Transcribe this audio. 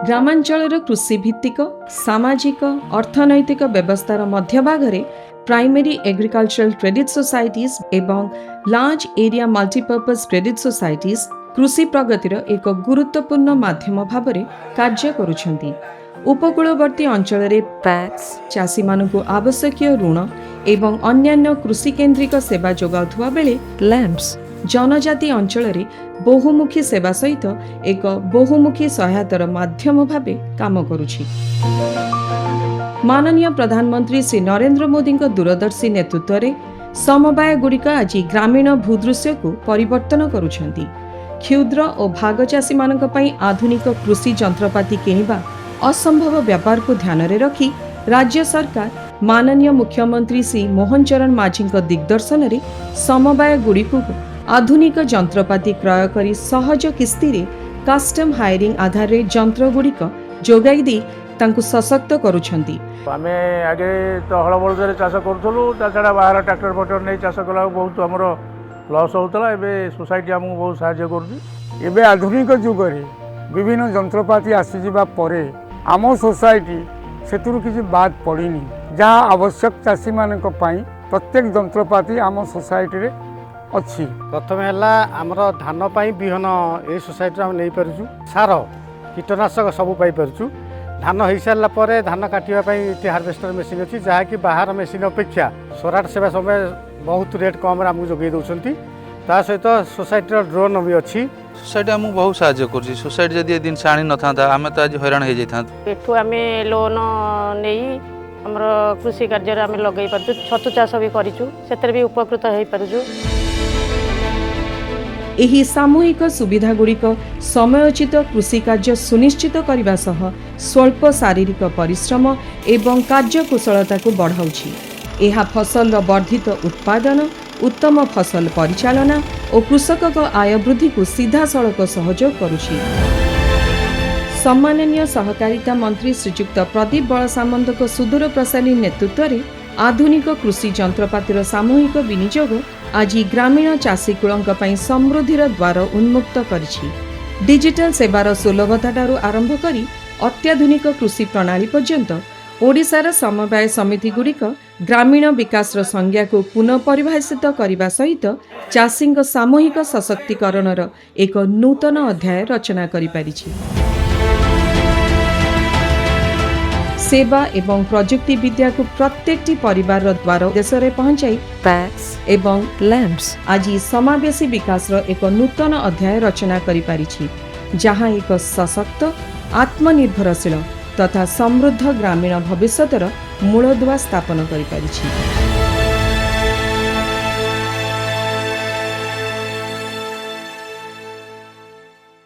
ग्रामांचल कृषिभित्तिक सामाजिक अर्थनैतिक व्यवस्थार मध्यभागे primary agricultural credit societies एवं large area multipurpose credit societies कृषि प्रगतिर एक गुरुत्वपूर्ण माध्यम भाव कार्य करुछंती। उपकूलवर्ती अंचल पैक्स चाषी मानकु आवश्यकीय ऋण एवं अन्यान्य कृषि केन्द्रिक सेवा जोगाउथुवा बेले लैंप्स जनजाति अंचल बहुमुखी सेवा सहित एक बहुमुखी सहायतार माध्यम भाव काम करुछि। माननीय प्रधानमंत्री श्री नरेंद्र मोदी दूरदर्शी नेतृत्व में समवाय गुड़िक आज ग्रामीण भूदृश्य को परिवर्तन करुछंती। क्षुद्र और भाग चाषी मानक पई आधुनिक कृषि जंत्रपाति किनिबा असंभव व्यापार को ध्यान में रखी राज्य सरकार माननीय मुख्यमंत्री श्री मोहन चरण माझी दिग्दर्शन में समवाय गुड़िक आधुनिक जंत्रपाति क्रय करी सहज किस्ती रे कस्टम हायरिंग आधार रे जंत्र गुड़िक जोगाई दी तांकु सशक्त करुछंती। आमे आगे तो हल बलदे चाष करूँ ता छड़ा बाहर ट्रैक्टर फटर नहीं चाष कला बहुत आमर लॉस होता। एबे सोसाइटी आमको बहुत साहाय्य करुँची। एबे आधुनिक जुग रे विभिन्न जंत्रपाति आसीजिबा परे आम सोसाइटी सेतुरु किछि बात पड़िनी। जहाँ आवश्यक चाषी मानक पई प्रत्येक जंत्रपाति आम सोसाइटी रे अच्छी। प्रथम है आमर धान पाई बिहन ए सोसाइटी आम नहीं पार्छु सार कीटनाशक सब पाई पार्छु। धान हो सारा पर धान काटापी हार्वेस्टर मेसीन अच्छी जहाँकि बाहर मेसीन अपेक्षा स्वराट सेवा समय बहुत रेट कम आमको जोगे दौरान। ता सहित सोसाइटी ड्रोन भी अच्छी। सोसाइटी आमको बहुत साहाय्य कर। सोसाइटी जदि जिन आनी न था आम तो आज हैरान हो जाता। आम लोन नहीं आमर कृषि कार्य आम लगे पार्छु। छतु चाष भी करूँ से भी उपकृत हो पार्छु। एही सामूहिक सुविधा गुड़िक समयोचित कृषि कार्य सुनिश्चित करने सह स्वल्प शारीरिक परिश्रम एवं कार्यकुशलता को बढ़ाउछि। एहा फसल वर्धित उत्पादन उत्तम फसल परिचालना और कृषक आय वृद्धि को सीधा सड़क सहयोग करुछि। सम्माननीय सहकारिता मंत्री श्रीयुक्त प्रदीप बलसामंत सुदूर प्रसारी नेतृत्व में आधुनिक कृषि जंत्रपातिर सामूहिक विनियोग आज ग्रामीण चाषीकूल समृद्धिर द्वार उन्मुक्त करिछि। डिजिटल सेवार सुलभताठारु आरंभ करी अत्याधुनिक कृषि प्रणाली पर्यंत ओडिशार समवाय समिति गुड़िक ग्रामीण विकासर संज्ञा को पुनः परिभाषित करने सहित चाषी सामूहिक सशक्तिकरणर एक नूतन अध्याय रचना करि पारिछि। सेवा एवं प्रजुक्ति विद्या को प्रत्येक परिवार द्वार देश में पहुंचाई पैक्स एवं लैंप्स आज समावेशी विकास एक नूतन अध्याय रचना करि पारिछि। जहाँ एक सशक्त आत्मनिर्भरशील तथा समृद्ध ग्रामीण भविष्यतर मूलदुआ स्थापन करि पारिछि।